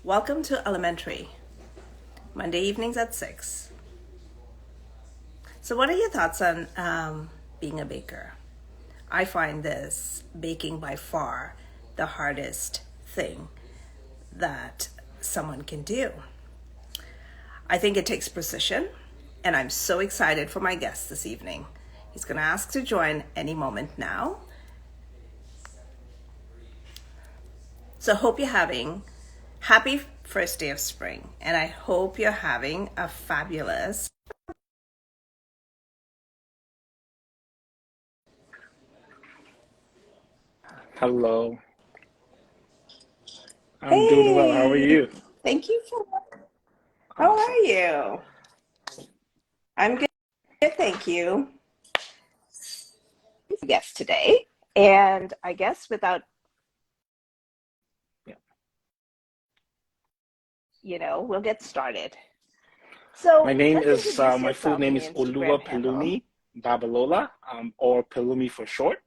Welcome to Elementary, Monday evenings at 6. So, what are your thoughts on being a baker? I find this baking by far the hardest thing that someone can do. I think it takes precision, and I'm so excited for my guest this evening. He's going to ask to join any moment now. So, hope you're having happy first day of spring, and I hope you're having a fabulous. Hello, I'm doing well. How are Hey, you? thank you for. How are Awesome. you? I'm good, thank you. Guest today, and I guess without Yeah. we'll get started. So My name let's is introduce my full yourself and name your is Olua Instagram handle. Pelumi Babalola, or Pelumi for short,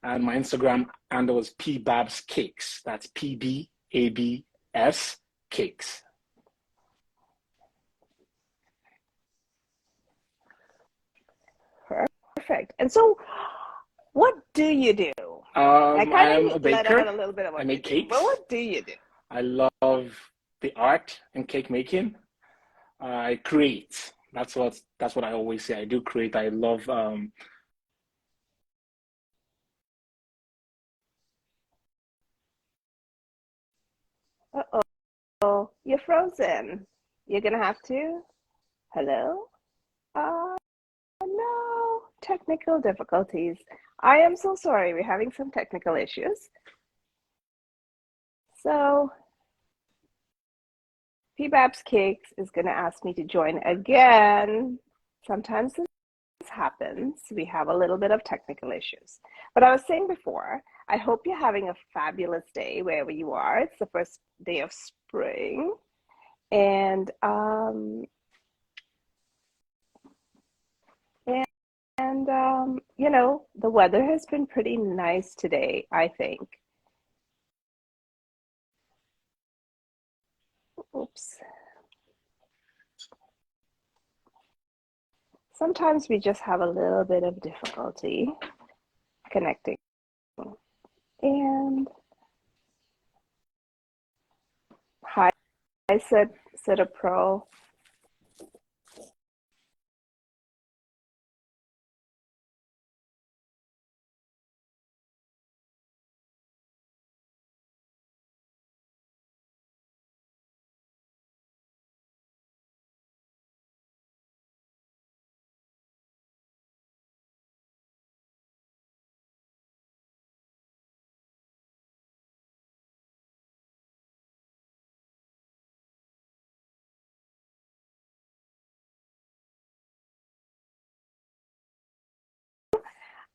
and my Instagram handle is Pbabscakes. That's Pbabs cakes. Perfect. And so, what do you do? I I kind am of a let baker. out a little bit of I what you make do, but cakes. what do you do? I love the art and cake making. I create. That's what I always say. I do create. I love Uh-oh, you're frozen. You're gonna have to. Hello? Uh, no, technical difficulties. I am so sorry. We're having some technical issues. So, Pbabscakes is going to ask me to join again. Sometimes this happens. We have a little bit of technical issues. But I was saying before, I hope you're having a fabulous day wherever you are. It's the first day of spring. And the weather has been pretty nice today, I think. Oops. Sometimes we just have a little bit of difficulty connecting. And hi, I said a pro.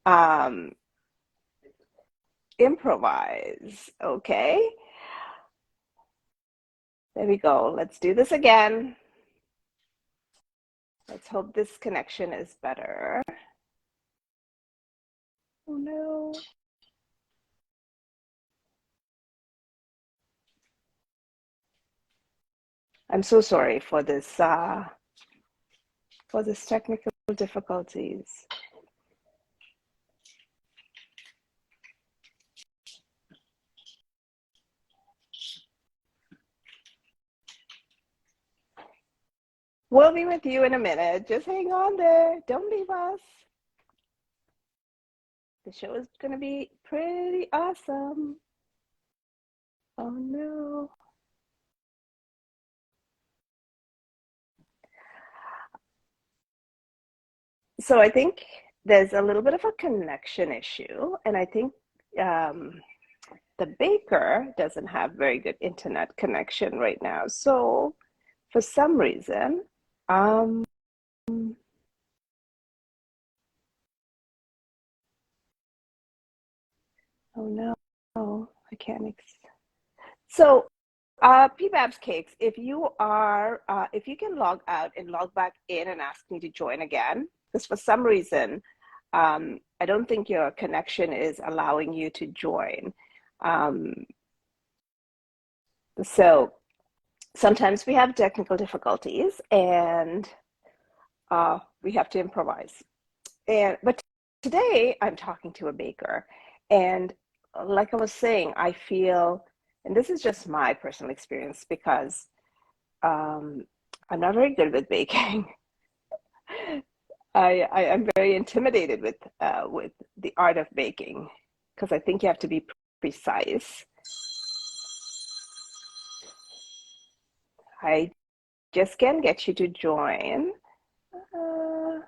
Um, improvise. Okay, there we go. Let's do this again. Let's hope this connection is better. Oh no. I'm so sorry for this technical difficulties. We'll be with you in a minute. Just hang on there. Don't leave us. The show is going to be pretty awesome. Oh no. So I think there's a little bit of a connection issue, and I think the baker doesn't have very good internet connection right now. So for some reason, um, oh no, I can't. So, Pbabscakes, if you can log out and log back in and ask me to join again, because for some reason, I don't think your connection is allowing you to join. Um, so sometimes we have technical difficulties and we have to improvise. But today I'm talking to a baker, and like I was saying, I feel, and this is just my personal experience because I'm not very good with baking. I'm very intimidated with the art of baking because I think you have to be precise. I just can't get you to join. Uh,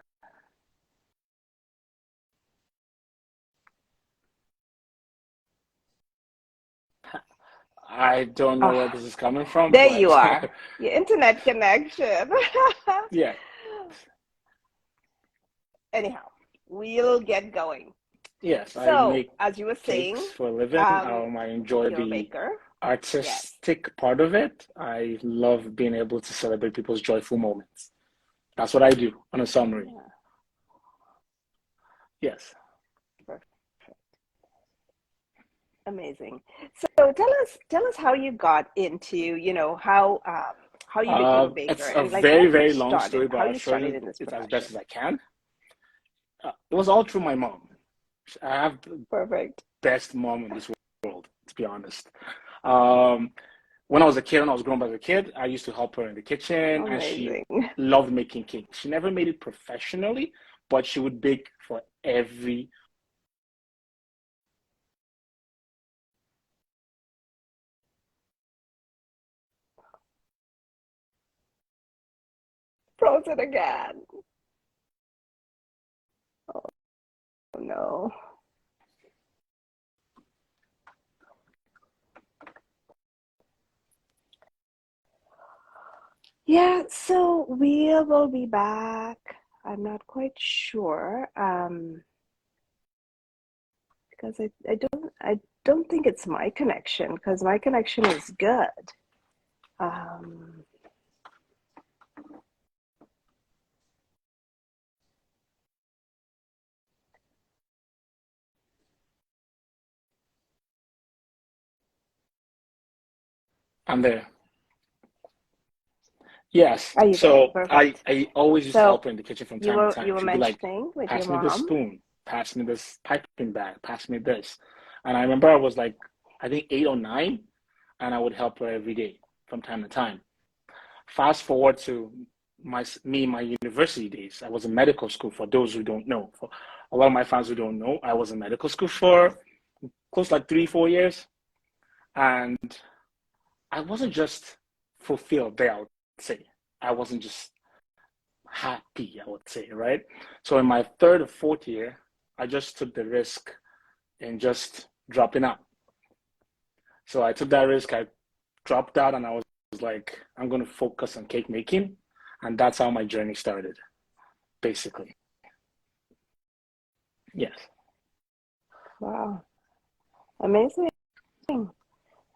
I don't know where oh, this is coming from, there you but are. Your internet connection. yeah, Anyhow, we'll get going. yes, I So, make as you were saying, cakes for a living. um, I enjoy you're a the baker. Yes. artistic part of it. I love being able to celebrate people's joyful moments. That's what I do on a summary. Yeah, Yes. perfect. Amazing. So tell us how you got into, how you became a baker It's a and like very, what you very long started, story, but how I'll you show started you in this it as best profession. as I can. It was all through my mom. I have the Perfect. best mom in this world, to be honest. Um, when I was a kid, when I was growing up as a kid, I used to help her in the kitchen, and she Amazing. loved making cake. She never made it professionally, but she would bake for every. Frozen again. Oh no. Yeah, so we will be back. I'm not quite sure. Because I don't think it's my connection because my connection is good. Um, I'm there. Yes. are you there? So I, Perfect. I always used to So help her in the kitchen from you time to were you time. were She'd be like, mentioning with your pass me this mom. spoon, pass me this piping bag, pass me this. And I remember I was like, I think 8 or 9, and I would help her every day from time to time. Fast forward to my university days. I was in medical school. For those who don't know, for a lot of my fans who don't know, I was in medical school for close to like 3, 4 years, and I wasn't just fulfilled there. I would say I wasn't just happy. I would say, right. So in my third or fourth year, I just took the risk in just dropping out. So I took that risk. I dropped out, and I was like, I'm going to focus on cake making, and that's how my journey started, basically. Yes. Wow, amazing,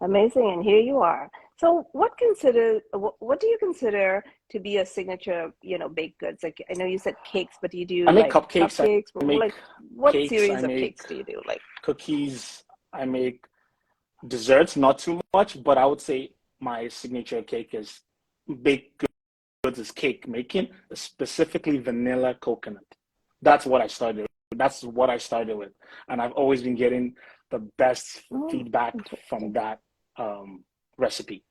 amazing, and here you are. So, what do you consider to be a signature, baked goods? Like I know you said cakes, but do you I do make like cupcakes. cupcakes? I Well, make like what cakes. I series of make cakes do you do? Like, cookies. I make desserts, not too much, but I would say my signature cake is baked goods is cake making, specifically vanilla coconut. That's what I started. That's what I started with, and I've always been getting the best oh, feedback from interesting. that recipe.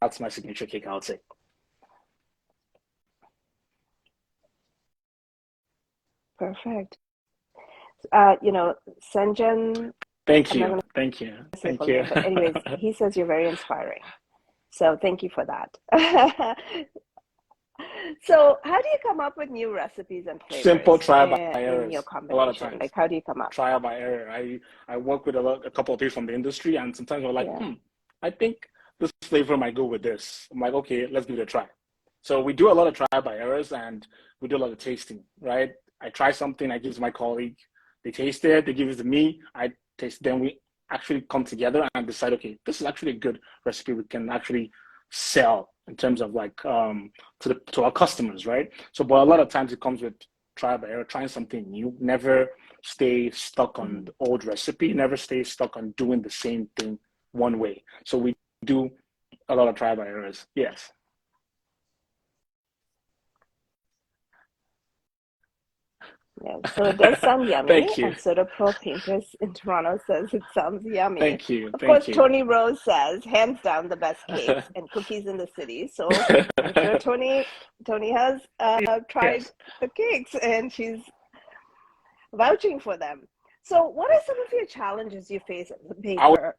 That's my signature cake, I would say. Perfect. Sanjan, Thank I'm not you, going thank you, to say thank full you. name, but anyways, he says you're very inspiring. So thank you for that. So how do you come up with new recipes and Simple flavors trial by in your errors. A lot of combination? times, Like, how do you come up? trial by error. I work with a couple of people from the industry, and sometimes we're like, Yeah. I think this flavor might go with this. I'm like, okay, let's give it a try. So we do a lot of trial by errors, and we do a lot of tasting, right? I try something, I give it to my colleague, they taste it, they give it to me, I taste. Then we actually come together and decide, okay, this is actually a good recipe we can actually sell in terms of like to our customers, right? So, but a lot of times it comes with trial by error, trying something new. Never stay stuck on Mhm. the old recipe. Never stay stuck on doing the same thing one way. So we do A lot of trial by errors. Yes. Yeah, so it does sound yummy, Thank you. and Soda Pro Painters in Toronto says it sounds yummy. Thank you. Of course, Thank you. Tony Rose says hands down the best cakes and cookies in the city. So I'm sure Tony has tried Yes. the cakes and she's vouching for them. So what are some of your challenges you face as a I would baker?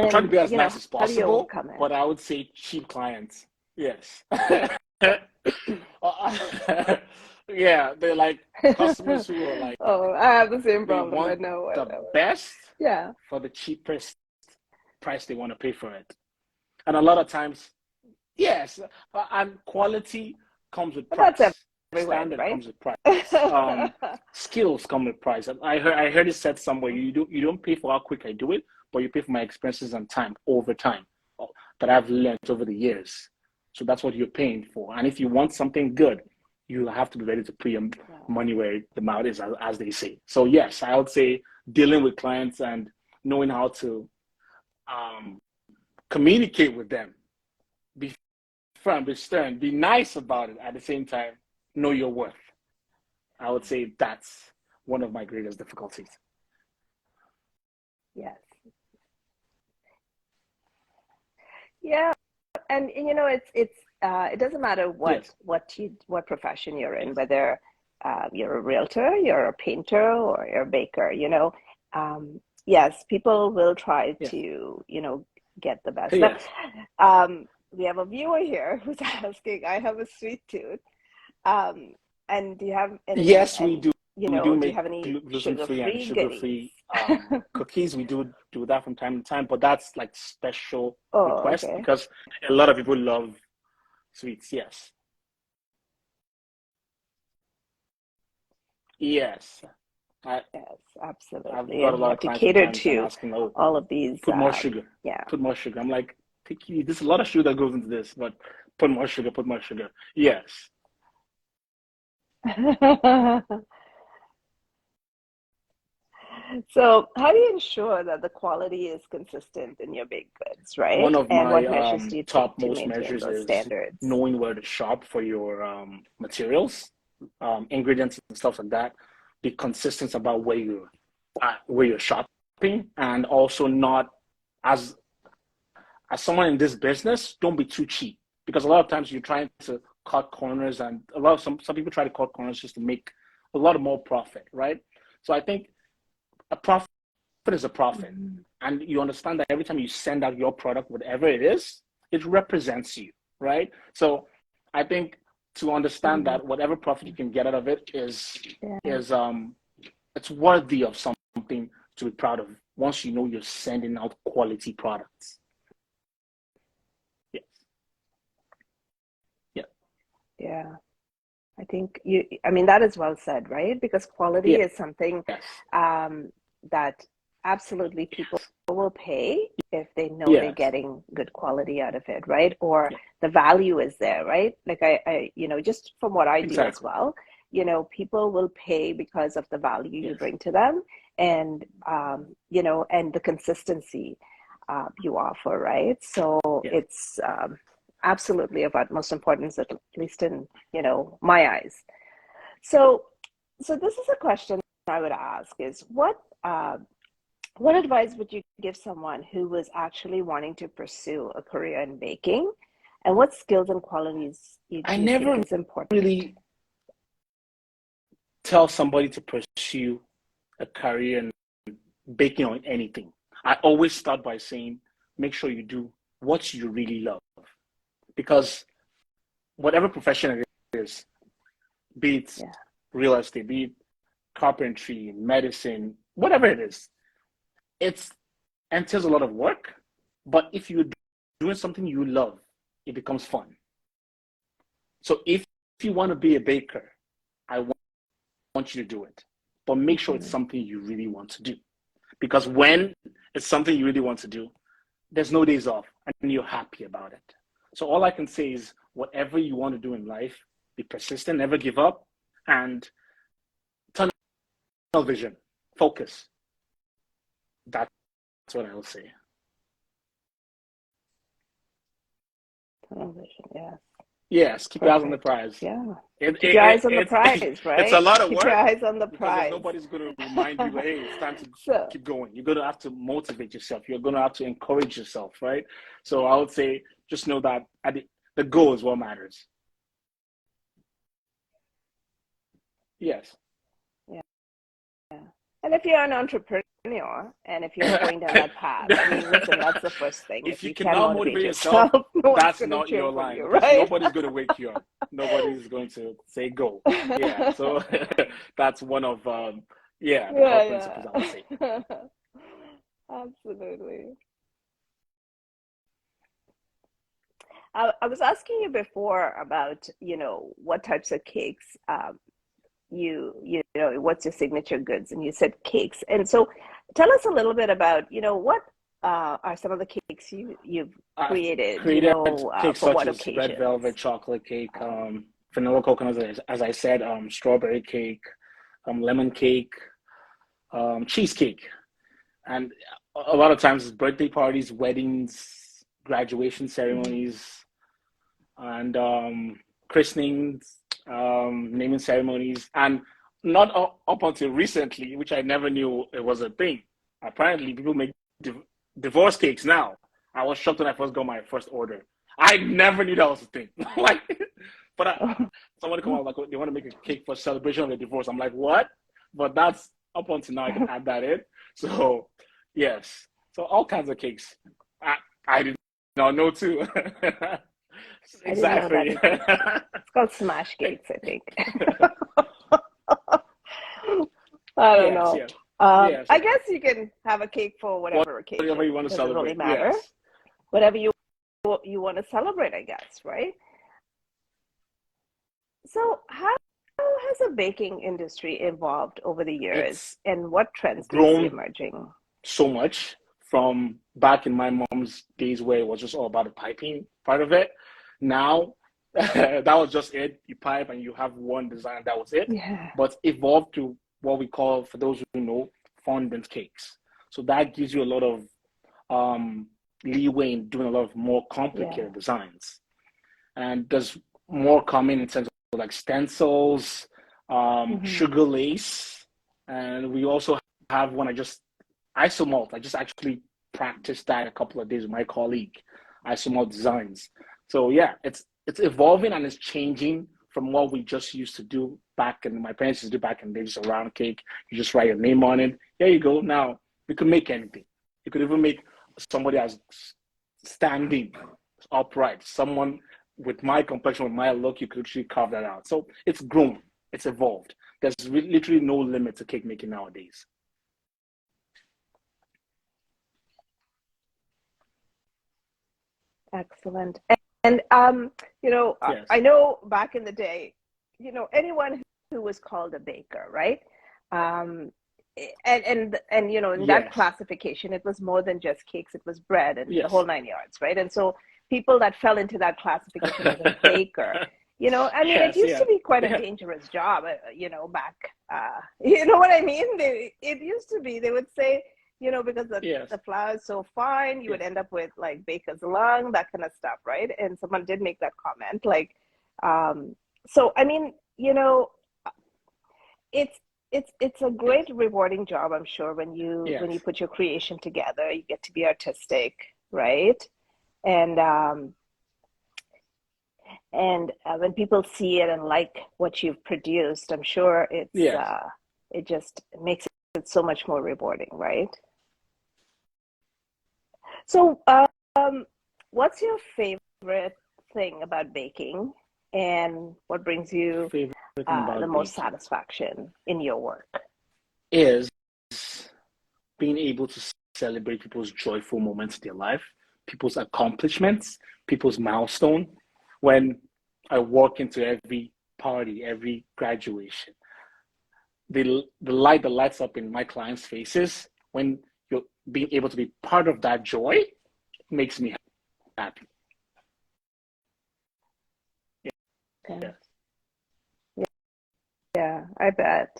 try to And be as nice as how do you possible, overcome it? but I would say cheap clients. Yes. Yeah, they're like customers who are like, Oh, I have the same they problem. I want know, I the know. best Yeah, for the cheapest price they want to pay for it. And a lot of times, yes, and quality comes with but that's price. everywhere, Standard right? comes with price. Skills come with price. And I heard it said somewhere, you don't pay for how quick I do it, but you pay for my expenses and time over time that I've learned over the years. So that's what you're paying for. And if you want something good, you have to be ready to put your Yeah. money where the mouth is, as they say. So yes, I would say dealing with clients and knowing how to um, communicate with them, be firm, be stern, be nice about it. At the same time, know your worth. I would say that's one of my greatest difficulties. Yes. Yeah, and it doesn't matter Yes, what profession you're in, whether you're a realtor, you're a painter, or you're a baker. Yes, people will try yes, to get the best. Now, yes, we have a viewer here who's asking, I have a sweet tooth. Um, and do you have any, yes. We and do. We do do you make have any gluten-free and sugar-free goodies? sugar-free cookies. We do that from time to time, but that's like special Oh, request okay. because a lot of people love sweets. Yes, yes. I Yes, I've absolutely. got a And you lot have of to clients cater sometimes and to asking, "Oh, all of these. put more sugar, Yeah. put more sugar." I'm like, there's a lot of sugar that goes into this, but put more sugar, put more sugar. Yes, So, how do you ensure that the quality is consistent in your baked goods, one right? of And my what measures do you take top to most maintain measures those is standards? knowing where to shop for your materials, ingredients, and stuff like that. Be consistent about where you're shopping, and also not as someone in this business, don't be too cheap because a lot of times you're trying to cut corners, and some people try to cut corners just to make a lot of more profit, right? So I think a profit is a profit, Mhm. and you understand that every time you send out your product, whatever it is, it represents you, right? So I think to understand Mhm. that whatever profit you can get out of it Yeah. is it's worthy of something to be proud of once you know you're sending out quality products. Yes. Yeah. Yeah. I mean, that is well said, right? Because quality Yes. is something um, that absolutely people Yes. will pay if they know they're Yes. getting good quality out of it, right? Or Yeah. the value is there, right? Like just from what I do as Exactly. well, people will pay because of the value you Yes. bring to them and, and the consistency you offer, right? So Yes. it's absolutely of utmost importance, at least in, my eyes. So, so this is a question I would ask is what advice would you give someone who was actually wanting to pursue a career in baking? And what skills and qualities I do you think never is important? really tell somebody to pursue a career in baking or anything. I always start by saying, make sure you do what you really love. Because whatever profession it is, be it Yeah. real estate, be it carpentry, medicine, whatever it is, it entails a lot of work. But if you're doing something you love, it becomes fun. So if you want to be a baker, I want you to do it. But make sure it's Mhm. something you really want to do. Because when it's something you really want to do, there's no days off and you're happy about it. So all I can say is whatever you want to do in life, be persistent, never give up, and tunnel vision, focus. That's what I will say. Television, yeah. Yes, keep your eyes on the Perfect. prize. Yeah. It, Keep it, your it, eyes on the it's prize, it's a right? lot of Keep your work eyes on the because there's prize. nobody's going to remind you, hey, it's time to So, keep going. You're going to have to motivate yourself. You're going to have to encourage yourself, right? So I would say just know that the goal is what matters. Yes. yeah. And if you're an entrepreneur and if you're going down that path, I mean, listen, that's the first thing. If If you you can cannot motivate motivate yourself, yourself, no one's that's going to not cheer your for line you, because right? nobody's going to wake you up. Nobody's going to say go. Yeah. So that's one of the core principles Yeah, I would say. yeah. Absolutely. I was asking you before about, what types of cakes what's your signature goods, and you said cakes. And so tell us a little bit about, what are some of the cakes you've I've created, created cakes for such what as red occasions? velvet chocolate cake, vanilla coconut, as I said, strawberry cake, lemon cake, cheesecake, and a lot of times it's birthday parties, weddings, graduation Mhm. ceremonies, and christenings, naming ceremonies, and not up until recently, which I never knew it was a thing. Apparently, people make divorce cakes now. I was shocked when I first got my first order. I never knew that was a thing. Like, but somebody come out like they want to make a cake for celebration of the divorce. I'm like, what? But that's up until now. I can add that in. So, yes. So all kinds of cakes. I did not know too. I didn't know that Exactly. either. It's called smash cakes, I think. I don't Yes, know. yes, yes, I yes. guess you can have a cake for whatever Whatever occasion. you want It to doesn't really celebrate. matter. Yes. Whatever you want to celebrate, I guess, right? So how has the baking industry evolved over the years, It's and what trends do you see grown emerging? so much from back in my mom's days where it was just all about the piping part of it. Now, that was just it. You pipe and you have one design, that was it. Yeah, But evolved to what we call, for those who know, fondant cakes. So that gives you a lot of um, leeway in doing a lot of more yeah, complicated designs. And there's more coming in terms of like stencils, hmm, sugar lace, and we also have one isomalt. I just actually practiced that a couple of days with my colleague, isomalt designs. So yeah, it's evolving and it's changing from what we just used to do back in my parents used to do back in the day, just a round cake. You just write your name on it. There you go. Now you can make anything. You could even make somebody as standing upright. Someone with my complexion, with my look, you could actually carve that out. So it's grown, it's evolved. There's literally no limit to cake making nowadays. excellent. And Yes. I know back in the day, anyone who was called a baker, right? Um, and in that Yes. classification, it was more than just cakes; it was bread and the whole Yes. nine yards, right? And so people that fell into that classification as a baker, I mean, it Yes. used to Yeah. be quite a Yeah. dangerous job, back, you know what I mean? It used to be, they would say, because the Yes. flour is so fine, you would Yes. end up with like baker's lung, that kind of stuff, right? And someone did make that comment, like, so I mean, it's it's a Yes. great rewarding job, I'm sure, when you Yes. put your creation together, you get to be artistic, right? And when people see it and like what you've produced, I'm sure Yes. it just makes it so much more rewarding, right? So, what's your favorite thing about baking, and what brings you Favorite thing the about most baking satisfaction in your work? is being able to celebrate people's joyful moments in their life, people's accomplishments, people's milestone. When I walk into every party, every graduation, the light that lights up in my clients' faces when you're being able to be part of that joy makes me happy. Yeah, Yes. yeah, I bet.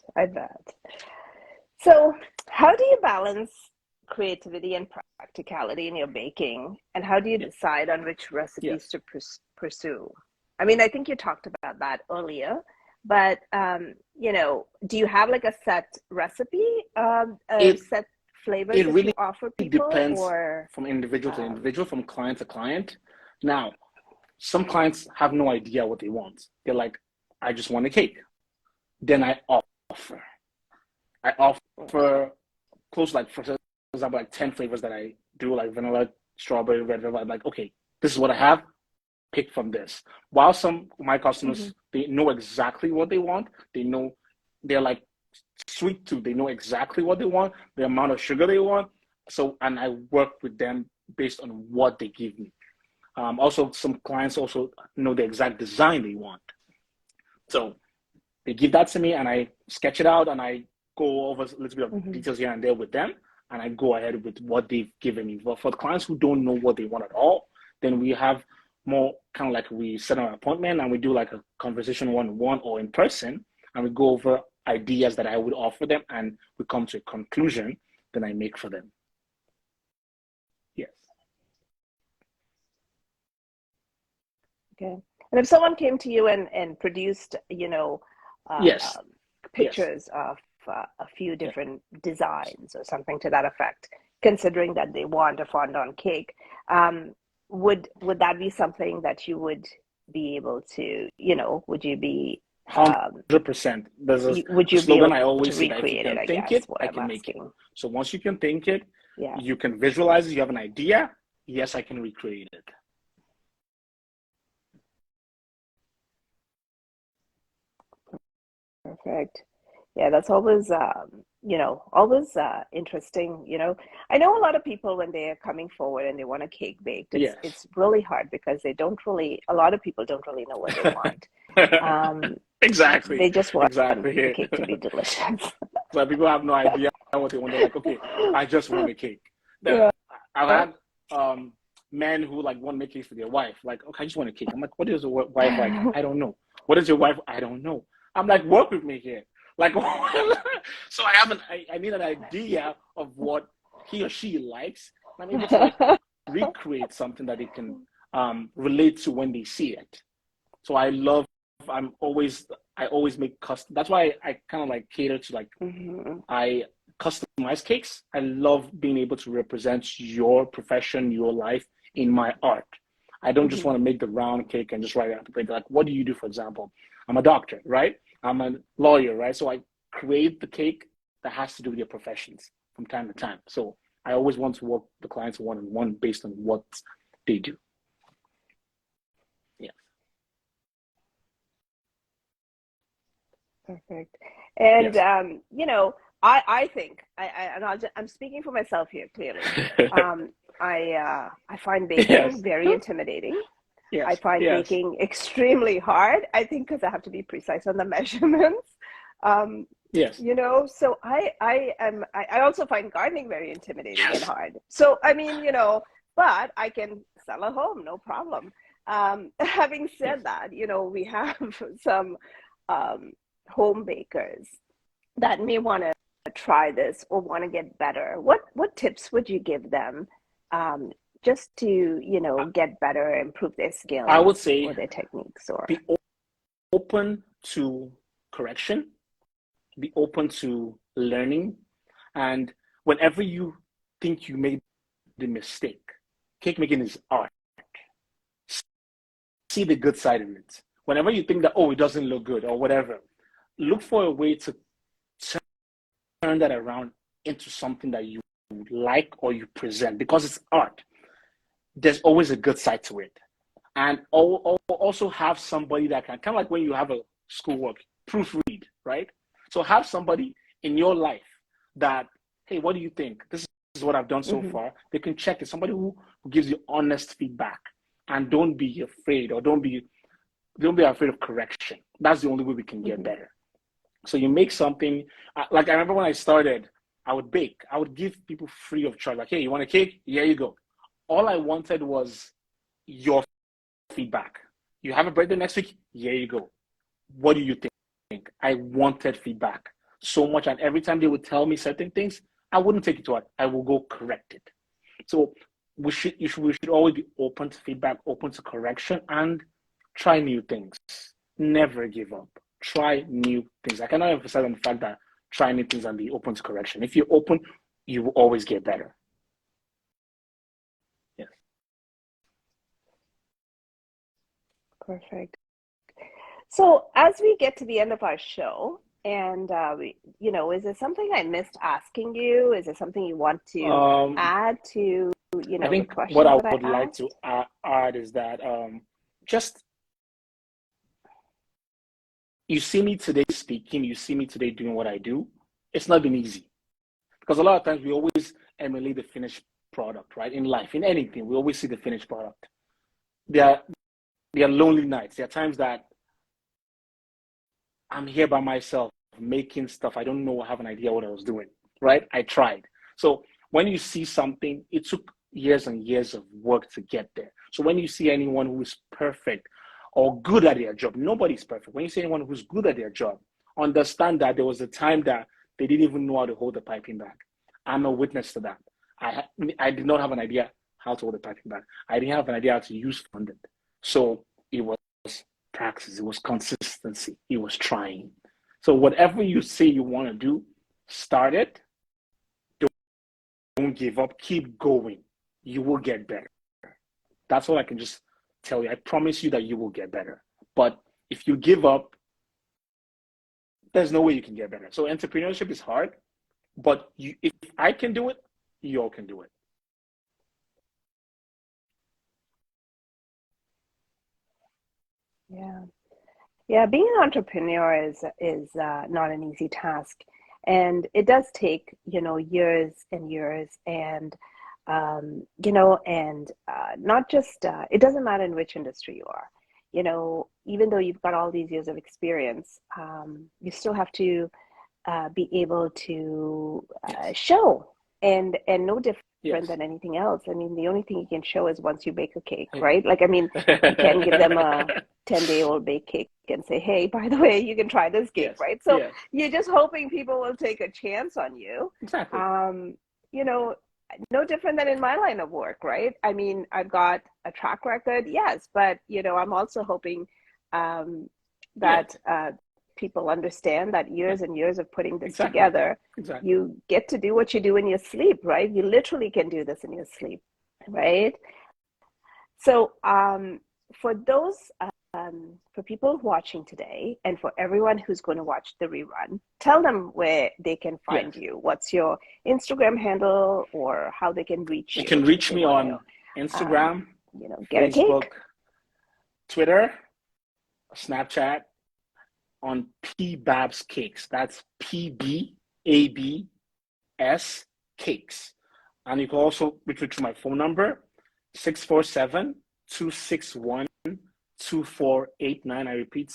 So, how do you balance creativity and practicality in your baking, and how do you Yeah. decide on which recipes Yes. to pursue? I mean, I think you talked about that earlier, but you know, do you have like a set recipe, It set flavors it that you really offer people, depends or from individual to um, individual, from client to client. Now, some clients have no idea what they want. They're like, I just want a cake. Then offer. I offer close, like, for example, like 10 flavors that I do, like vanilla, strawberry, red velvet. I'm like, okay, this is what I have. Pick from this. While some of my mhm, customers, they know exactly what they want. They know, they're like sweet tooth. They know exactly what they want, the amount of sugar they want. So, and I work with them based on what they give me. Also, some clients also know the exact design they want. So they give that to me, and I sketch it out, and I go over a little bit of mhm. details here and there with them, and I go ahead with what they've given me. But for the clients who don't know what they want at all, then we have more kind of like, we set an appointment and we do like a conversation one-on-one or in person, and we go over ideas that I would offer them, and we come to a conclusion that I make for them. Yes. Okay. And if someone came to you and produced, you know, uh, Yes. um, Yes. pictures of a few Yeah. different designs or something to that effect, considering that they want a fondant cake, um, would that be something that you would be able to, you know, would you be, um, 100%. There's would a you be slogan able I to always say, that if you recreate it? can I think guess it, what I I'm can make it. asking. So once you can think it, Yeah. you can visualize it, you have an idea, yes, I can recreate it. Perfect. Yeah, that's always, you know, always interesting. You know, I know a lot of people when they are coming forward and they want a cake baked, Yes. it's really hard because they don't really, a lot of people don't really know what they want. Um, Exactly. they just want the Exactly. cake to be delicious. So people have no idea what they want. They're like, okay, I just want a cake. Yeah. I've had men who like want to make cakes for their wife. Like, okay, I just want a cake. I'm like, what is your wife like? I don't know. What is your wife? I don't know. I'm like, work with me here. Like, so I need an idea of what he or she likes. And I'm able to like recreate something that they can relate to when they see it. So I'm always, I always make custom. That's why I kind of like cater to like, Mhm, I customize cakes. I love being able to represent your profession, your life in my art. I don't just mhm, want to make the round cake and just write it out the plate. Like, what do you do, for example? I'm a doctor, right? I'm a lawyer, right? So I create the cake that has to do with your professions from time to time. So I always want to work the clients one-on-one based on what they do. Yeah. perfect. And Yes. you know, I think and I'm speaking for myself here clearly. Um, I find baking Yes. very intimidating. I Yes. find Yes. baking extremely hard. I think because I have to be precise on the measurements. Um, Yes. you know, so I also find gardening very intimidating and Yes. hard. So I mean, you know, but I can sell a home, no problem. Having Yes. said that, you know, we have some um, home bakers that may want to try this or want to get better. What tips would you give them, um, just to, you know, get better, improve their I would skills say or their techniques? Or be open to correction, be open to learning, and whenever you think you made the mistake, cake making is art. See the good side of it. Whenever you think that, oh, it doesn't look good or whatever, look for a way to turn that around into something that you like or you present, because it's art. There's always a good side to it. And also have somebody that can, kind of like when you have a schoolwork, proofread, right? So have somebody in your life that, hey, what do you think? This is what I've done so mhm, far. They can check it. Somebody who gives you honest feedback, and don't be afraid, or don't be afraid of correction. That's the only way we can get mhm, better. So you make something, like I remember when I started, I would bake. I would give people free of charge. Like, hey, you want a cake? Here you go. All I wanted was your feedback. You have a birthday next week? Here you go. What do you think? I wanted feedback so much. And every time they would tell me certain things, I wouldn't take it to heart. I will go correct it. So we should always be open to feedback, open to correction, and try new things. Never give up. Try new things. I cannot emphasize on the fact that try new things and be open to correction. If you're open, you will always get better. Yes. Perfect. So as we get to the end of our show, and is there something I missed asking you? Is there something you want to add to, I the think questions what I that I would like asked? to add is that just you see me today speaking, you see me today doing what I do. It's not been easy because a lot of times we always emulate the finished product, right? In life, in anything, we always see the finished product. There are lonely nights. There are times that I'm here by myself making stuff. I don't know, I have an idea what I was doing, right? I tried. So when you see something, it took years and years of work to get there. So when you see anyone who is perfect or good at their job, nobody's perfect. When you see anyone who's good at their job, understand that there was a time that they didn't even know how to hold the piping bag. I'm a witness to that. I did not have an idea how to hold the piping bag. I didn't have an idea how to use fondant. So it was practice, it was consistency, it was trying. So whatever you say you want to do, start it. Don't give up. Keep going. You will get better. That's all I can just tell you. I promise you that you will get better. But if you give up, there's no way you can get better. So entrepreneurship is hard, but if I can do it, you all can do it. Yeah, being an entrepreneur is not an easy task, and it does take years and years, and not just it doesn't matter in which industry you are. Even though you've got all these years of experience, you still have to be able to show, and no different than anything else. I mean, the only thing you can show is once you bake a cake, right? Like, I mean, you can't give them a 10-day-old baked cake and say, hey, by the way, you can try this cake, right? So you're just hoping people will take a chance on you. Exactly. No different than in my line of work, right? I mean, I've got a track record, yes, but I'm also hoping that people understand that years and years of putting this together, you get to do what you do in your sleep, right? You literally can do this in your sleep, right? So for those, for people watching today and for everyone who's going to watch the rerun, tell them where they can find you. What's your Instagram handle or how they can reach you? You can reach me on Instagram, get Facebook, a cake. Twitter, Snapchat, on Pbabscakes. That's Pbabscakes. And you can also reach me through my phone number, 647-261-2489. I repeat,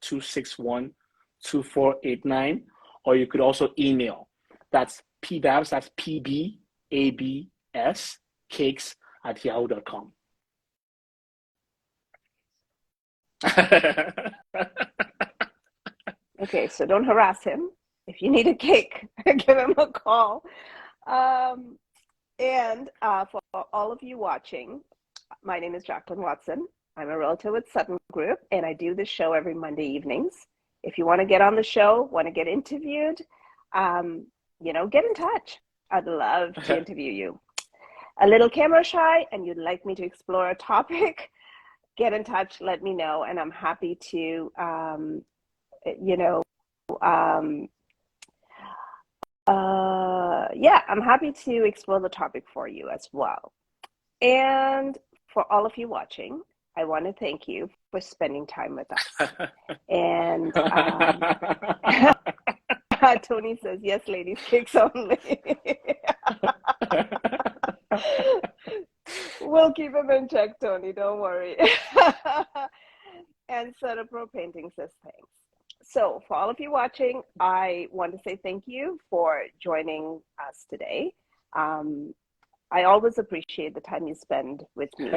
647-261-2489. Or you could also email. That's Pbabs, that's Pbabs cakes @yahoo.com. Okay, so don't harass him. If you need a cake, give him a call. And for all of you watching, my name is Jacqueline Watson. I'm a realtor with Sutton Group, and I do this show every Monday evenings. If you want to get on the show, want to get interviewed, get in touch. I'd love to interview you. A little camera shy, and you'd like me to explore a topic, get in touch, let me know, and I'm happy to, I'm happy to explore the topic for you as well. And for all of you watching, I want to thank you for spending time with us. And Tony says, yes, ladies, cakes only. We'll keep him in check, Tony, don't worry. And Cerebral Painting says thanks. So for all of you watching, I want to say thank you for joining us today. I always appreciate the time you spend with me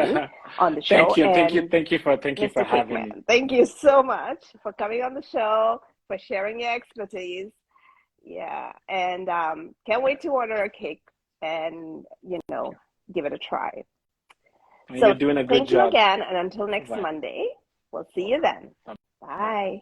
on the show. Thank you for having me. Thank you so much for coming on the show, for sharing your expertise. Yeah, and can't wait to order a cake and give it a try. And So you're doing a good thank you job. again, and until next Bye. Monday, we'll see you then. Bye.